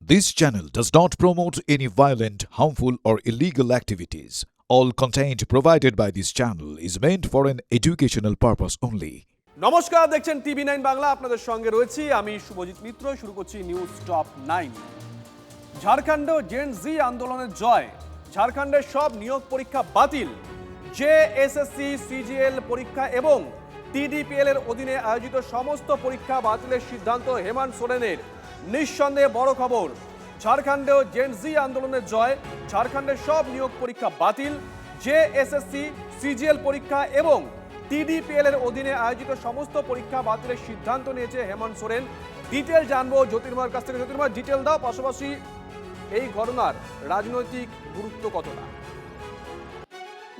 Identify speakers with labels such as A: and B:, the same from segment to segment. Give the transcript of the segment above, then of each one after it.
A: This channel does not promote any violent, harmful, or illegal activities. All content provided by this channel is meant for an educational purpose only.
B: নমস্কার, দেখছেন TV 9 Bangla. আপনাদের সঙ্গে রয়েছি আমি শুভজিৎ মিত্র। শুরু করছি news top 9। Jharkhand gen জি আন্দোলনের জয়। ঝাড়খণ্ডের সব নিয়োগ পরীক্ষা বাতিল। জেএসএসসি, সিজিএল পরীক্ষা এবং টিডিপিএল এর অধীনে আয়োজিত সমস্ত পরীক্ষা বাতিলের সিদ্ধান্ত হেমন্ত সোরেনের। নিঃসন্দেহে বড় খবর, ঝাড়খণ্ডেও জেন জি আন্দোলনের জয়। ঝাড়খণ্ডের সব নিয়োগ পরীক্ষা বাতিল। জেএসএসসি, সিজিএল পরীক্ষা এবং টিডিপিএল এর অধীনে আয়োজিত সমস্ত পরীক্ষা বাতিলের সিদ্ধান্ত নিয়েছে হেমন্ত সোরেন। ডিটেল জানবো জ্যোতির্ময়ের কাছ থেকে। জ্যোতির্ময়, ডিটেল দাও। পাশাপাশি এই ঘটনার রাজনৈতিক গুরুত্ব কতটা?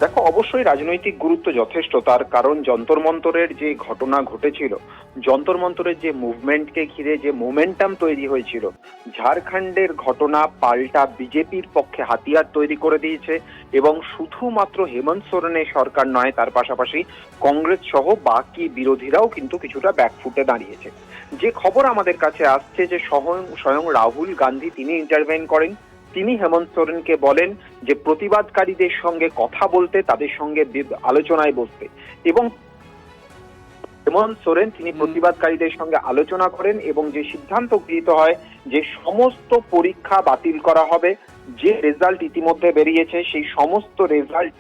C: দেখো, অবশ্যই রাজনৈতিক গুরুত্ব যথেষ্ট। তার কারণ যন্তর মন্তরের যে ঘটনা ঘটেছিল, যন্তর মন্তরের যে মুভমেন্টকে ঘিরে যে মোমেন্টাম তৈরি হয়েছিল, ঝাড়খণ্ডের ঘটনা পাল্টা বিজেপির পক্ষে হাতিয়ার তৈরি করে দিয়েছে। এবং শুধুমাত্র হেমন্ত সোরেনের সরকার নয়, তার পাশাপাশি কংগ্রেস সহ বাকি বিরোধীরাও কিন্তু কিছুটা ব্যাকফুটে দাঁড়িয়েছে। যে খবর আমাদের কাছে আসছে যে স্বয়ং রাহুল গান্ধী তিনি ইন্টারভেন করেন। তিনি হেমন্ত সোরেনকে বলেন যে প্রতিবাদকারীদের সঙ্গে কথা বলতে, তাদের সঙ্গে আলোচনায় বসতে। এবং হেমন্ত সোরেন তিনি প্রতিবাদকারীদের সঙ্গে আলোচনা করেন এবং যে সিদ্ধান্ত গৃহীত হয় যে সমস্ত পরীক্ষা বাতিল করা হবে। যে রেজাল্ট ইতিমধ্যে বেরিয়েছে সেই সমস্ত রেজাল্ট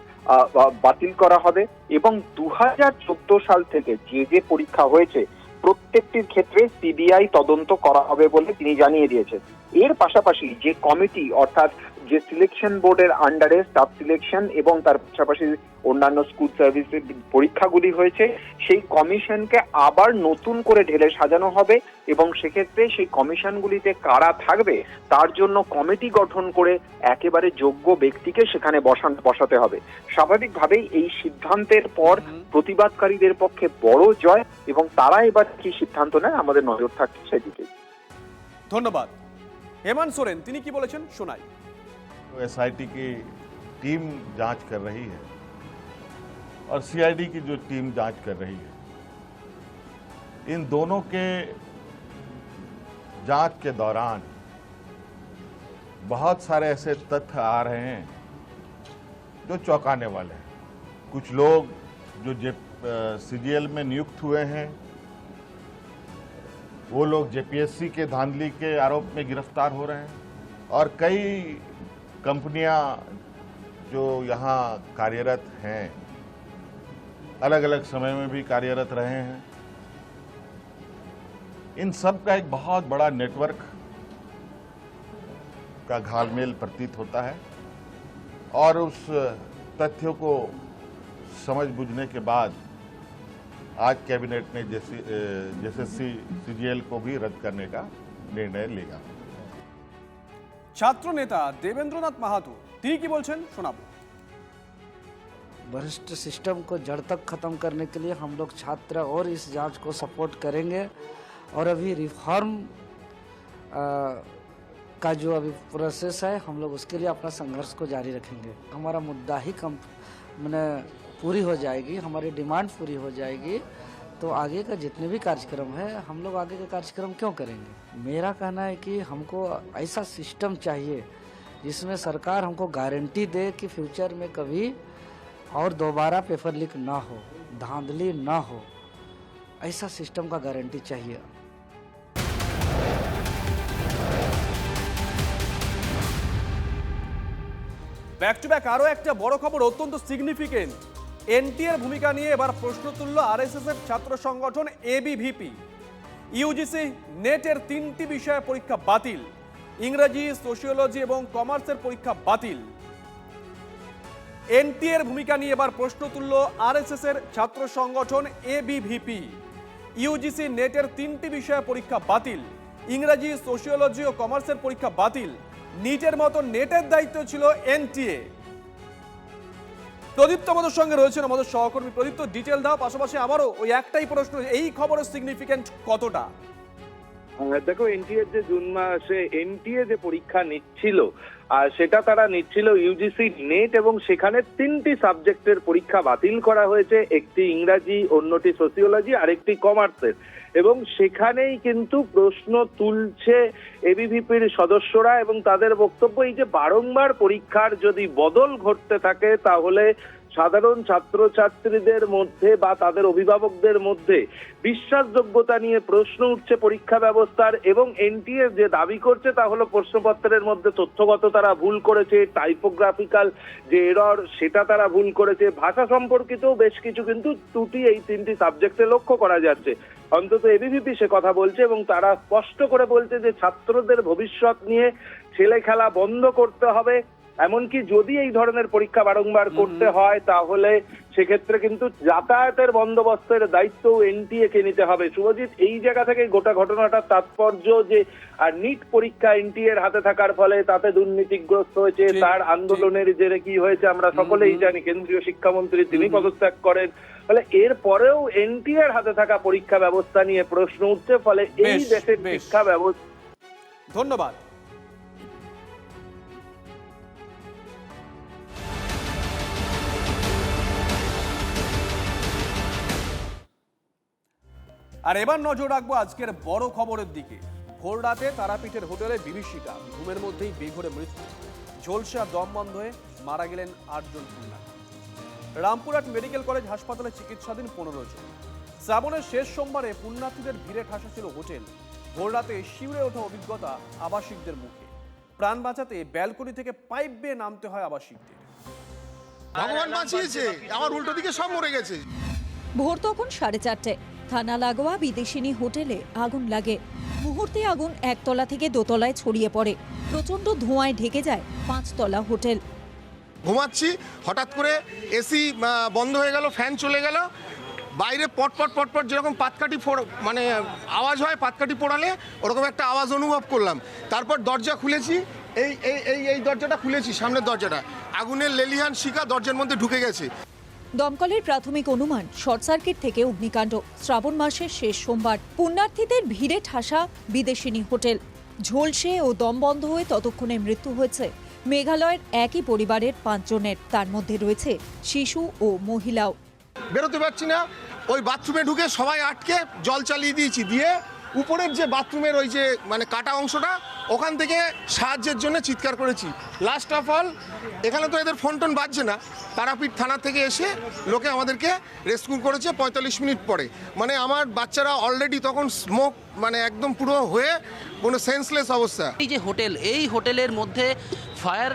C: বাতিল করা হবে এবং 2014 সাল থেকে যে পরীক্ষা হয়েছে প্রত্যেকটির ক্ষেত্রে সিবিআই তদন্ত করা হবে বলে তিনি জানিয়ে দিয়েছেন। এর পাশাপাশি যে কমিটি, অর্থাৎ যে সিলেকশন বোর্ডের আন্ডারে স্টাফ সিলেকশন এবং তার পাশাপাশি অন্যান্য স্কুল সার্ভিসের পরীক্ষাগুলি হয়েছে, সেই কমিশনকে আবার নতুন করে ঢেলে সাজানো হবে এবং সেক্ষেত্রে সেই কমিশনগুলিতে কারা থাকবে তার জন্য কমিটি গঠন করে একেবারে যোগ্য ব্যক্তিকে সেখানে বসাতে হবে। স্বাভাবিকভাবেই এই সিদ্ধান্তের পর প্রতিবাদকারীদের পক্ষে বড় জয় এবং তারা এবার কি সিদ্ধান্ত নেয় আমাদের নজর থাকছে সেদিকে।
B: ধন্যবাদ। হেমন্ত সোরেন তিনি কি বলেছেন শোনাই।
D: एसआईटी की टीम जांच कर रही है और सीआईडी की जो टीम जांच कर रही है, इन दोनों के जांच के दौरान बहुत सारे ऐसे तथ्य आ रहे हैं जो चौंकाने वाले हैं। कुछ लोग जो सीजीएल में नियुक्त हुए हैं वो लोग जेपीएससी के धांधली के आरोप में गिरफ्तार हो रहे हैं और कई कंपनियां जो यहाँ कार्यरत हैं, अलग अलग समय में भी कार्यरत रहे हैं, इन सब का एक बहुत बड़ा नेटवर्क का घालमेल प्रतीत होता है। और उस तथ्यों को समझ बुझने के बाद आज कैबिनेट ने जेएसएससी सीजीएल को भी रद्द करने का निर्णय लिया।
B: ছাত্র নেতা দেবেন্দ্রনাথ মাহাতো তিনি কি বলছেন শোনাবো।
E: भ्रष्ट सिस्टम को जड़ तक ख़त्म करने के लिए हम लोग छात्र और इस जांच को सपोर्ट करेंगे और अभी रिफॉर्म का जो अभी प्रोसेस है हम लोग उसके लिए अपना संघर्ष को जारी रखेंगे। हमारा मुद्दा ही कम मैंने पूरी हो जाएगी, हमारी डिमांड पूरी हो जाएगी तो आगे का जितने भी कार्यक्रम है हम लोग आगे का कार्यक्रम क्यों करेंगे। मेरा कहना है कि हमको ऐसा सिस्टम चाहिए जिसमें सरकार हमको गारंटी दे कि फ्यूचर में कभी और दोबारा पेपर लीक ना हो, धांधली ना हो। ऐसा सिस्टम का गारंटी चाहिए।
B: ব্যাক টু ব্যাক আরো একটা বড় খবর, অত্যন্ত সিগনিফিকেন্ট। এনটিএর ভূমিকা নিয়ে এবার প্রশ্ন তুলল আরএসএস এর ছাত্র সংগঠন এবিভিপি। ইউজিসি নেটের 3টি বিষয়ে পরীক্ষা বাতিল। ইংরেজি, সোশিওলজি এবং কমার্সের পরীক্ষা বাতিল। এনটিএর ভূমিকা নিয়ে এবার প্রশ্ন তুলল আরএসএস এর ছাত্র সংগঠন এবিভিপি। ইউজিসি নেটের 3টি বিষয়ে পরীক্ষা বাতিল। ইংরেজি, সোশিওলজি ও কমার্সের পরীক্ষা বাতিল। নিটের মতো নেটের দায়িত্ব ছিল এনটিএ। প্রদীপ্ত আমাদের সঙ্গে রয়েছেন, আমাদের সহকর্মী। প্রদীপ্ত, ডিটেল দাও। পাশাপাশি আমারও ওই একটাই প্রশ্ন, এই খবরের সিগনিফিকেন্ট কতটা?
F: দেখো এনটিএ যে জুন মাসে এনটিএ যে পরীক্ষা নিচ্ছিল সেটা তারা নিচ্ছিল ইউজিসি নেট, এবং সেখানে 3টি সাবজেক্টের পরীক্ষা বাতিল করা হয়েছে, একটি ইংরাজি, অন্যটি সোসিওলজি, আরেকটি কমার্সের। এবং সেখানেই কিন্তু প্রশ্ন তুলছে এবিভিপির সদস্যরা, এবং তাদের বক্তব্য এই যে বারংবার পরীক্ষার যদি বদল ঘটতে থাকে তাহলে সাধারণ ছাত্রছাত্রীদের মধ্যে বা তাদের অভিভাবকদের মধ্যে বিশ্বাসযোগ্যতা নিয়ে প্রশ্ন উঠছে পরীক্ষা ব্যবস্থার। এবং এনটিএ যে দাবি করছে তা হলো প্রশ্নপত্রের মধ্যে তথ্যগত তারা ভুল করেছে, টাইপোগ্রাফিক্যাল যে এরর সেটা তারা ভুল করেছে, ভাষা সম্পর্কিত বেশ কিছু কিন্তু ত্রুটি এই 3টি সাবজেক্টে লক্ষ্য করা যাচ্ছে। অন্তত এবিভিপি সে কথা বলছে, এবং তারা স্পষ্ট করে বলছে যে ছাত্রদের ভবিষ্যৎ নিয়ে ছেলে খেলা বন্ধ করতে হবে। এমনকি যদি এই ধরনের পরীক্ষা বারংবার করতে হয় তাহলে সেক্ষেত্রে কিন্তু যাতায়াতের বন্দোবস্তের দায়িত্ব এনটিএ কে নিতে হবে। শুভজিৎ, এই জায়গা থেকে গোটা ঘটনাটার তাৎপর্য যে নিট পরীক্ষা এনটিএ এর হাতে থাকার ফলে তাতে দুর্নীতিগ্রস্ত হয়েছে, তার আন্দোলনের জেরে কি হয়েছে আমরা সকলেই জানি। কেন্দ্রীয় শিক্ষামন্ত্রী তিনি পদত্যাগ করেন, ফলে এর পরেও এনটিএ এর হাতে থাকা পরীক্ষা ব্যবস্থা নিয়ে প্রশ্ন উঠছে, ফলে এই দেশের শিক্ষা ব্যবস্থা।
B: ধন্যবাদ। আর এবার নজর রাখবো আজকের বড় খবরের দিকে। ভোর রাতে তারাপীঠের হোটেলে বিভীষিকা, ঘুমের মধ্যেই বেঘরে মৃত্যু, ঝলসে আর দম বন্ধ হয়ে মারা গেলেন 8 জন পুণ্যার্থী। রামপুরহাট মেডিকেল কলেজ হাসপাতালে চিকিৎসাধীন 15 জন। শ্রাবণের শেষ সোমবারে পুণ্যার্থীদের ভিড়ে ঠাসা ছিল হোটেল। ভোর রাতে শিউরে ওঠা অভিজ্ঞতা আবাসিকদের মুখে। প্রাণ বাঁচাতে ব্যালকনি থেকে পাইপ বেয়ে নামতে হয় আবাসিকদের।
G: ভগবান বাঁচিয়েছে, আমার উল্টো দিকে সব মরে গেছে।
H: ভোর তখন 4:30। থানা লাগোয়া বিদেশিনী হোটেলে আগুন লাগে। মুহূর্তে আগুন একতলা থেকে দোতলায় ছড়িয়ে পড়ে। প্রচন্ড ধোঁয়ায় ঢেকে যায় 5 তলা হোটেল।
G: ঘুমাচ্ছি, হঠাৎ করে এসি বন্ধ হয়ে গেল, ফ্যান চলে গেল, বাইরে পটপট পটপট যেরকম পাতকাঠি মানে আওয়াজ হয়, পাতকাঠি পোড়ালে ওরকম একটা আওয়াজ অনুভব করলাম। তারপর দরজা খুলেছি, এই এই এই এই দরজাটা খুলেছি, সামনের দরজাটা, আগুনের লেলিহান শিখা দরজার মধ্যে ঢুকে গেছে।
H: দমকলের প্রাথমিক অনুমান শর্ট সার্কিট থেকে অগ্নিকাণ্ড। শ্রাবণ মাসের শেষ সোমবার পুণ্যার্থীদের ভিড়ে ঠাসা বিদেশিনী হোটেল। ঝলসে ও দম বন্ধ হয়ে ততক্ষণে মৃত্যু হয়েছে মেঘালয়ের একই পরিবারের 5 জনের। তার মধ্যে রয়েছে শিশু ও মহিলাও।
G: বেরোতে পারছি না, ওই বাথরুমে ঢুকে সবাই আটকে জল চালিয়ে দিয়েছি, দিয়ে উপরের যে বাথরুমের ওই যে মানে কাটা অংশটা, ওখান থেকে সাহায্যের জন্য চিৎকার করেছি। লাস্ট অফ অল, এখানে তো এদের ফোন টোন বাজছে না, তারাপীঠ থানা থেকে এসে লোকে আমাদেরকে রেস্কিউ করেছে 45 মিনিট পরে। মানে আমার বাচ্চারা অলরেডি তখন স্মোক মানে একদম পুরো হয়ে কোনো সেন্সলেস অবস্থা।
I: এই যে হোটেল, এই হোটেলের মধ্যে ফায়ার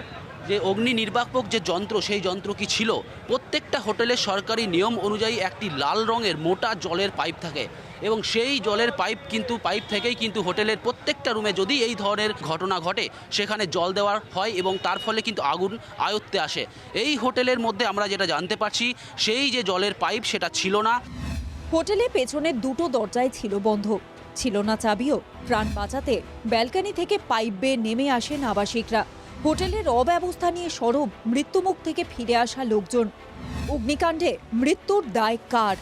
I: যে অগ্নি নির্বাপক যে যন্ত্র, সেই যন্ত্র কি ছিল? প্রত্যেকটা হোটেলের সরকারি নিয়ম অনুযায়ী একটি লাল রঙের মোটা জলের পাইপ থাকে, এবং সেই জলের পাইপ থেকেই কিন্তু হোটেলের প্রত্যেকটা রুমে যদি এই ধরনের ঘটনা ঘটে সেখানে জল দেওয়া হয়, এবং তার ফলে কিন্তু আগুন আয়ত্তে আসে। এই হোটেলের মধ্যে আমরা যেটা জানতে পারছি, সেই যে জলের পাইপ সেটা ছিল না।
H: হোটেলে পেছনের 2টো দরজাই ছিল বন্ধ, ছিল না চাবিও। প্রাণ বাঁচাতে ব্যালকনি থেকে পাইপ বেয়ে নেমে আসেন আবাসিকরা। হোটেলের অব্যবস্থা নিয়ে সরব মৃত্যুমুখ থেকে ফিরে আসা লোকজন। অগ্নিকাণ্ডে মৃত্যুর দায় কার?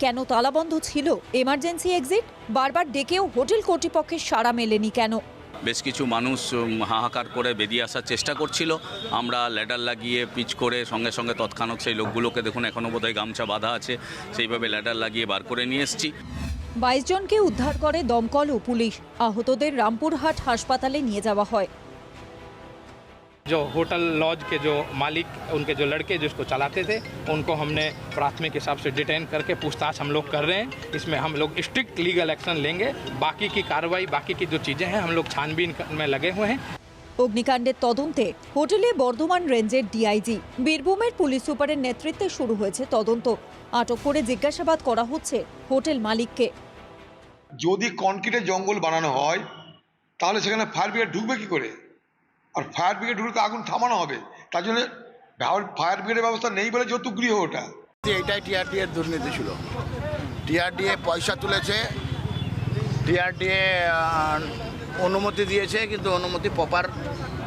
H: কেন তালাবন্ধ ছিল এমার্জেন্সি এক্সিট? বারবার ডেকেও হোটেল কর্তৃপক্ষের সাড়া মেলেনি কেন?
J: বেশ কিছু মানুষ হাহাকার করে বেরিয়ে আসার চেষ্টা করছিল। আমরা ল্যাডার লাগিয়ে পিচ করে সঙ্গে সঙ্গে তৎক্ষণাৎ সেই লোকগুলোকে, দেখুন এখনও বোধহয় গামছা বাঁধা আছে, সেইভাবে ল্যাডার লাগিয়ে বার করে নিয়ে এসেছি।
H: 22 জনকে উদ্ধার করে দমকল ও পুলিশ। আহতদের রামপুরহাট হাসপাতালে নিয়ে যাওয়া হয়।
K: जो होटल लॉज के जो मालिक, उनके जो लड़के जिसको चलाते थे, उनको हमने प्राथमिक हिसाब से डिटेन करके पूछताछ हम लोग कर रहे हैं। इसमें हम लोग स्ट्रिक्ट लीगल एक्शन लेंगे। बाकी की कार्रवाई, बाकी की जो चीज़ें हैं, हम लोग छानबीन में लगे हुए हैं।
H: অগ্নিকাণ্ডের তদন্তে হোটেলে বর্ধমান রেঞ্জের ডিআইজি, বীরভূমের পুলিশ সুপারের নেতৃত্বে শুরু হয়েছে তদন্ত। আটক করে জিজ্ঞাসাবাদ করা হচ্ছে হোটেল মালিককে।
L: যদি কনক্রিটের জঙ্গল বানানো হয় তাহলে সেখানে ফায়ার ব্রিগেড ঢুকবে কি করে? আর ফায়ার ব্রিগেড ঢুকলে আগুন থামানো হবে, তার জন্য ফায়ার ব্রিগেডের ব্যবস্থা নেই বলে যৌতুক গৃহ ওটা।
G: এটাই টিআরডিএ এর দুর্নীতি ছিল। টিআরডিএ পয়সা তুলেছে, টিআরডিএ অনুমতি দিয়েছে, কিন্তু অনুমতি প্রপার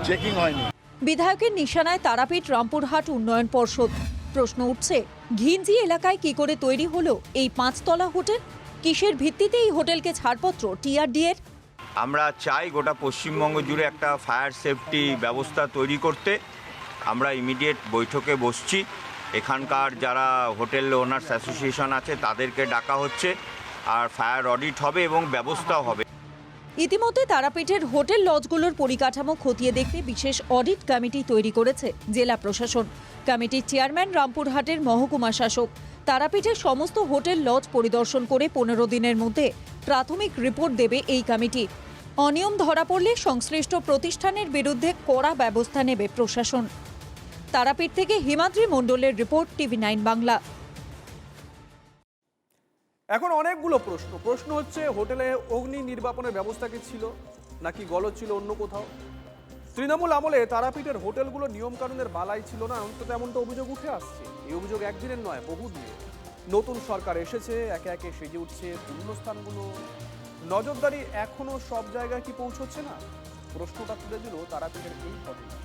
G: চেকিং হয়নি।
H: বিধায়কের নিশানায় তারাপীঠ রামপুরহাট উন্নয়ন পর্ষদ। প্রশ্ন উঠছে, ঘিঞ্জি এলাকায় কি করে তৈরি হলো এই 5 তলা হোটেল? কিসের ভিত্তিতে এই হোটেলকে ছাড়পত্র টিআরডিএর?
M: আমরা চাই গোটা পশ্চিমবঙ্গ জুড়ে একটা ফায়ার সেফটি ব্যবস্থা তৈরি করতে। আমরা ইমিডিয়েট বৈঠকে বসছি, এখানকার যারা হোটেল ওনার্স অ্যাসোসিয়েশন আছে তাদেরকে ডাকা হচ্ছে, আর ফায়ার অডিট হবে এবং ব্যবস্থাও হবে।
H: ইতিমধ্যে তারাপীঠের হোটেল লজগুলোর পরিকাঠামো খতিয়ে দেখতে বিশেষ অডিট কমিটি তৈরি করেছে জেলা প্রশাসন। কমিটির চেয়ারম্যান রামপুরহাটের মহকুমা শাসক। তারাপীঠের সমস্ত হোটেল লজ পরিদর্শন করে 15 দিনের মধ্যে প্রাথমিক রিপোর্ট দেবে এই কমিটি। অনিয়ম ধরা পড়লে সংশ্লিষ্ট প্রতিষ্ঠানের বিরুদ্ধে কড়া ব্যবস্থা নেবে প্রশাসন। তারাপীঠ থেকে হিমাদ্রি মণ্ডলের রিপোর্ট, TV9 বাংলা।
B: এখন অনেকগুলো প্রশ্ন হচ্ছে, হোটেলে অগ্নি নির্বাপনের ব্যবস্থা কি ছিল নাকি গলদ ছিল অন্য কোথাও? তৃণমূল আমলে তারাপীঠের হোটেলগুলো নিয়ম কানুনের বালাই ছিল না, অন্তত এমনটা অভিযোগ উঠে আসছে। এই অভিযোগ একদিনের নয়, বহুদিনের। নতুন সরকার এসেছে, একে একে সেজে উঠছে পুণ্যস্থানগুলো। নজরদারি এখনো সব জায়গায় কি পৌঁছচ্ছে না? প্রশ্নটা তুলে দিল তারাপীঠের এই ঘটনা।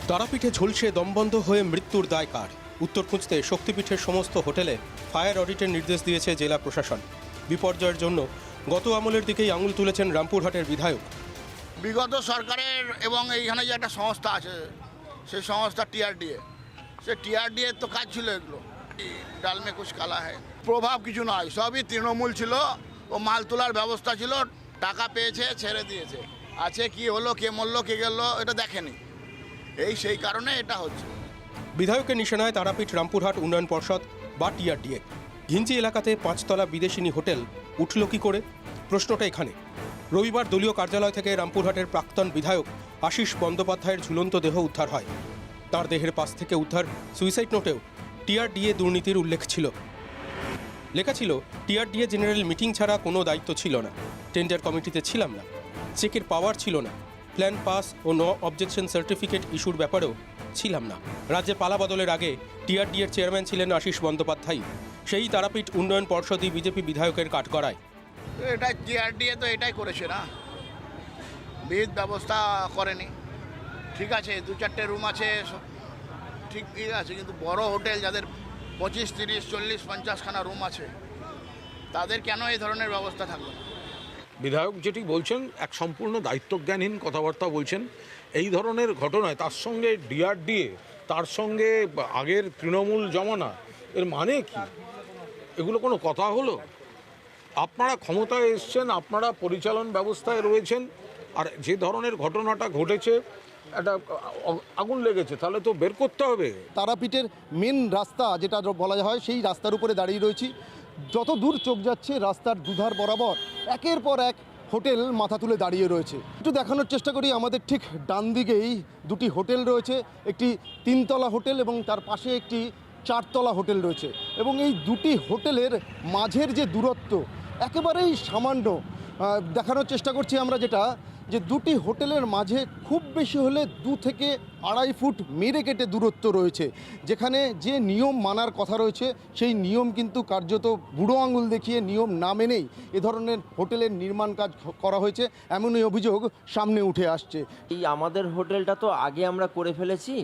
N: তারাপীঠে ঝলসে দমবন্ধ হয়ে মৃত্যুর দায় কার? উত্তর খুঁজতে শক্তিপীঠের সমস্ত হোটেলে ফায়ার অডিটের নির্দেশ দিয়েছে জেলা প্রশাসন। বিপর্যয়ের জন্য গত আমলের দিকেই আঙুল তুলেছেন রামপুরহাটের বিধায়ক।
O: বিগত সরকারের এবং এইখানে যে একটা সংস্থা আছে, সেই সংস্থা TRDA, সে TRDA তো কাজ ছিল এগুলো। ডালমে কুছ কালা হয়, প্রভাব কিছু নয়, সবই তৃণমূল ছিল। ও মাল তোলার ব্যবস্থা ছিল, টাকা পেয়েছে, ছেড়ে দিয়েছে। আছে কি হলো, কে মরলো, কে গেল, এটা দেখেনি। সেই কারণে এটা হচ্ছে।
N: বিধায়কের নিশানায় তারাপীঠ রামপুরহাট উন্নয়ন পর্ষদ বা TRDA। ঘিঞ্চি এলাকাতে 5 তলা বিদেশিনী হোটেল উঠল কি করে? প্রশ্নটা এখানে। রবিবার দলীয় কার্যালয় থেকে রামপুরহাটের প্রাক্তন বিধায়ক আশিস বন্দ্যোপাধ্যায়ের ঝুলন্ত দেহ উদ্ধার হয়। তার দেহের পাশ থেকে উদ্ধার সুইসাইড নোটেও TRDA দুর্নীতির উল্লেখ ছিল। লেখা ছিল, TRDA জেনারেল মিটিং ছাড়া কোনো দায়িত্ব ছিল না, টেন্ডার কমিটিতে ছিলাম না, চেকের পাওয়ার ছিল না, প্ল্যান পাস ও নো অবজেকশন সার্টিফিকেট ইস্যুর ব্যাপারেও ছিলাম না। রাজ্যে পালা বদলের আগে TRDA চেয়ারম্যান ছিলেন আশিস বন্দ্যোপাধ্যায়। সেই তারাপীঠ উন্নয়ন পর্ষদই বিজেপি বিধায়কের কাঠগড়ায়।
O: এটা TRDA তো এটাই করেছে না, বিহিত ব্যবস্থা করেনি। ঠিক আছে, 2-4টে রুম আছে, ঠিক আছে, কিন্তু বড় হোটেল যাদের 25, 30, 40, 50খানা রুম আছে, তাদের কেন এই ধরনের ব্যবস্থা থাকবে না?
P: বিধায়ক যেটি বলছেন এক সম্পূর্ণ দায়িত্বজ্ঞানহীন কথাবার্তা বলছেন। এই ধরনের ঘটনায় তার সঙ্গে DRDA, তার সঙ্গে আগের তৃণমূল জমানা, এর মানে কি? এগুলো কোনো কথা হলো? আপনারা ক্ষমতায় এসছেন, আপনারা পরিচালন ব্যবস্থায় রয়েছেন, আর যে ধরনের ঘটনাটা ঘটেছে, একটা আগুন লেগেছে, তাহলে তো বের করতে হবে।
Q: তারাপীঠের মেন রাস্তা যেটা বলা হয়, সেই রাস্তার উপরে দাঁড়িয়ে রয়েছি। যত দূর চোখ যাচ্ছে রাস্তার দুধার বরাবর একের পর এক হোটেল মাথা তুলে দাঁড়িয়ে রয়েছে। একটু দেখানোর চেষ্টা করি, আমাদের ঠিক ডান দিকেই 2টি হোটেল রয়েছে, একটি 3 তলা হোটেল এবং তার পাশে একটি 4 তলা হোটেল রয়েছে। এবং এই 2টি হোটেলের মাঝের যে দূরত্ব একেবারেই সামান্য। দেখানোর চেষ্টা করছি আমরা যেটা, যে 2টি হোটেলের মাঝে খুব বেশি হলে 2 থেকে 2.5 ফুট মেরে কেটে দূরত্ব রয়েছে। যেখানে যে নিয়ম মানার কথা রয়েছে, সেই নিয়ম কিন্তু কার্যত বুড়ো আঙুল দেখিয়ে নিয়ম না মেনেই এ ধরনের হোটেলের নির্মাণ কাজ করা হয়েছে, এমনই অভিযোগ সামনে উঠে আসছে।
R: এই আমাদের হোটেলটা তো আগে আমরা করে ফেলেছি,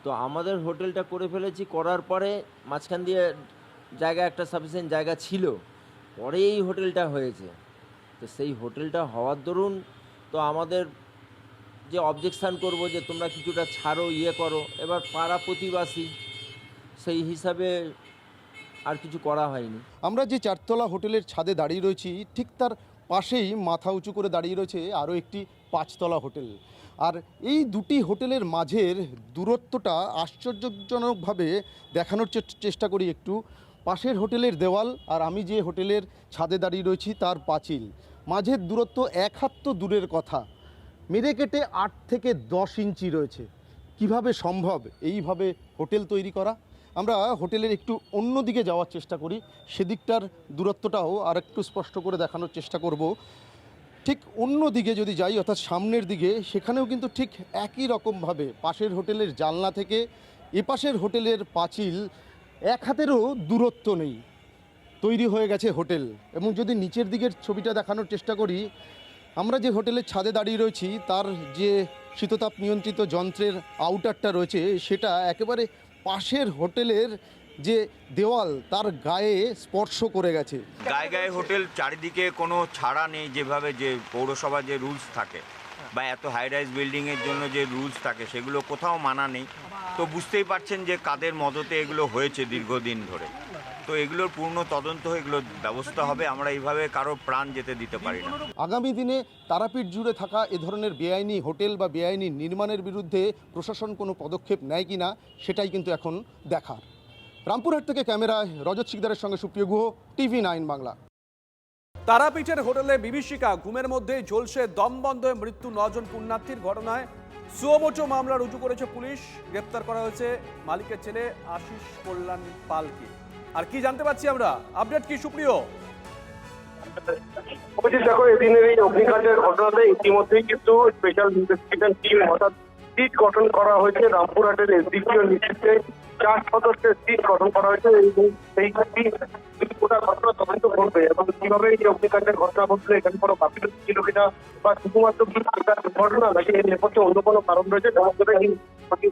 R: তো আমাদের হোটেলটা করে ফেলেছি, করার পরে মাঝখান দিয়ে জায়গা একটা সাফিসিয়েন্ট জায়গা ছিল, পরে এই হোটেলটা হয়েছে। তো সেই হোটেলটা হওয়ার দরুন তো আমাদের যে অবজেকশান করব যে তোমরা কিছুটা ছাড়ো, করো, এবার পাড়া প্রতিবাসী সেই হিসাবে আর কিছু করা হয়নি।
Q: আমরা যে 4 তলা হোটেলের ছাদে দাঁড়িয়ে রয়েছি, ঠিক তার পাশেই মাথা উঁচু করে দাঁড়িয়ে রয়েছে আরও একটি 5 তলা হোটেল। আর এই 2টি হোটেলের মাঝের দূরত্বটা আশ্চর্যজনকভাবে দেখানোর চেষ্টা করি একটু। পাশের হোটেলের দেওয়াল আর আমি যে হোটেলের ছাদে দাঁড়িয়ে রয়েছি তার পাঁচিল, মাঝের দূরত্ব 1 হাত তো দূরের কথা, মেরে কেটে 8 থেকে 10 ইঞ্চি রয়েছে। কিভাবে সম্ভব এইভাবে হোটেল তৈরি করা? আমরা হোটেলের একটু অন্য দিকে যাওয়ার চেষ্টা করি, সেদিকটার দূরত্বটাও আর একটু স্পষ্ট করে দেখানোর চেষ্টা করব। ঠিক অন্য দিকে যদি যাই, অর্থাৎ সামনের দিকে, সেখানেও কিন্তু ঠিক একই রকমভাবে পাশের হোটেলের জানলা থেকে এপাশের হোটেলের পাঁচিল 1 হাতেরও দূরত্ব নেই, তৈরি হয়ে গেছে হোটেল। এবং যদি নিচের দিকের ছবিটা দেখানোর চেষ্টা করি, আমরা যে হোটেলের ছাদে দাঁড়িয়ে রয়েছি তার যে শীততাপ নিয়ন্ত্রিত যন্ত্রের আউটারটা রয়েছে সেটা একেবারে পাশের হোটেলের যে দেওয়াল তার গায়ে স্পর্শ করে গেছে।
M: গায়ে গায়ে হোটেল, চারিদিকে কোনো ছাড়া নেই, যেভাবে যে পৌরসভা যে রুলস থাকে বা এত হাই রাইজ বিল্ডিংয়ের জন্য যে রুলস থাকে সেগুলো কোথাও মানা নেই। তো বুঝতেই পারছেন যে কাদের মদতে এগুলো হয়েছে দীর্ঘদিন ধরে। তো এগুলোর পূর্ণ তদন্ত হয়ে এগুলোর ব্যবস্থা হবে। আমরা এইভাবে কারো প্রাণ যেতে দিতে পারি না।
Q: আগামী দিনে তারাপীঠ জুড়ে থাকা এ ধরনের বেআইনি হোটেল বা বেআইনি নির্মাণের বিরুদ্ধে প্রশাসন কোনো পদক্ষেপ নেয় কিনা সেটাই কিন্তু এখন দেখার। রামপুরহাট থেকে ক্যামেরায় রজত শিকদারের সঙ্গে সুপ্রিয় গুহ, TV9 বাংলা।
B: তারাপীঠের হোটেলে বিভীষিকা, ঘুমের মধ্যে ঝলসে দম বন্ধ হয়ে মৃত্যু 9 জন পুণ্যার্থীর ঘটনায় সুমোটো মামলা রুজু করেছে পুলিশ। গ্রেপ্তার করা হয়েছে মালিকের ছেলে আশিস কল্যাণ পালকে। আর কি জানতে পারছি আমরা, আপডেট কি সুপ্রিয়?
F: দেখো, এদিনের এই অগ্নিকাণ্ডের ঘটনাতে ইতিমধ্যেই কিন্তু স্পেশাল ইনভেস্টিগেশন টিম অর্থাৎ সিট গঠন করা হয়েছে। রামপুরহাটের এসডিপিও নেতৃত্বে 4 সদস্যের সিট গঠন করা হয়েছে এবং সেই গোটা ঘটনা তদন্ত করবে এবং কিভাবে এই অগ্নিকাণ্ডের ঘটনা ঘটলো, এখানে কোনো গাফিলতি ছিল কিনা বা শুধুমাত্র ঘটনা নাকি এর নেপথ্যে অন্য কোনো কারণ রয়েছে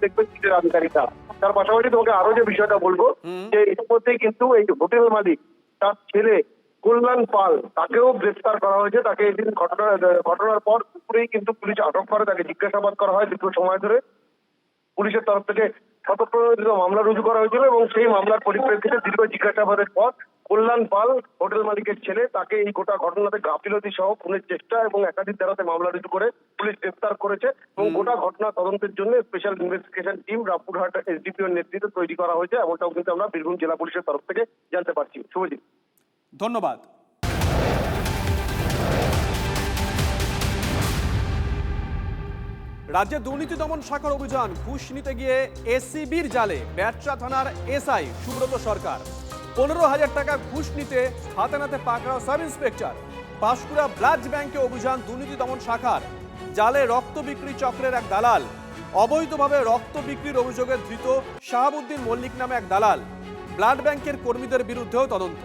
F: দেখবে সিটের আধিকারিকরা। তার পাশাপাশি তোমাকে আরো যে বিষয়টা বলবো যে ইতিমধ্যেই কিন্তু এই হোটেল মালিক তার ছেলে কল্যাণ পাল তাকেও গ্রেফতার করা হয়েছে। তাকে এদিন ঘটনার পর দুপুরেই কিন্তু পুলিশ আটক করে, তাকে জিজ্ঞাসাবাদ করা হয় দীর্ঘ সময় ধরে। পুলিশের তরফ থেকে স্বতঃপ্রণোদিত মামলা রুজু করা হয়েছিল এবং সেই মামলার পরিপ্রেক্ষিতে দীর্ঘ জিজ্ঞাসাবাদের পর কল্যাণ পাল, হোটেল মালিকের ছেলে, তাকে এই গোটা ঘটনাতে গাফিলতি সহ খুনের চেষ্টা এবং একাধিক ধারাতে মামলা রুজু করে পুলিশ গ্রেফতার করেছে এবং গোটা ঘটনা তদন্তের জন্য স্পেশাল ইনভেস্টিগেশন টিম রামপুরহাট এসডিপিওর নেতৃত্বে তৈরি করা হয়েছে। এমনটাও কিন্তু আমরা বীরভূম জেলা পুলিশের তরফ থেকে জানতে পারছি। শুভজিৎ,
B: ধন্যবাদ। রাজ্যে দুর্নীতি দমন শাখার অভিযান, ঘুষ নিতে গিয়ে এসিবির জালে ব্যাটরা থানার এসআই সুব্রত সরকার। 15,000 টাকা ঘুষ নিতে হাতে নাতে পাকড়াও সাব ইন্সপেক্টর। পাঁশকুড়া ব্লাড ব্যাংকে অভিযান দুর্নীতি দমন শাখার, জালে রক্ত বিক্রি চক্রের এক দালাল। অবৈধভাবে রক্ত বিক্রির অভিযোগে ধৃত শাহাবুদ্দিন মল্লিক নামে এক দালাল। ব্লাড ব্যাংকের কর্মীদের বিরুদ্ধেও তদন্ত।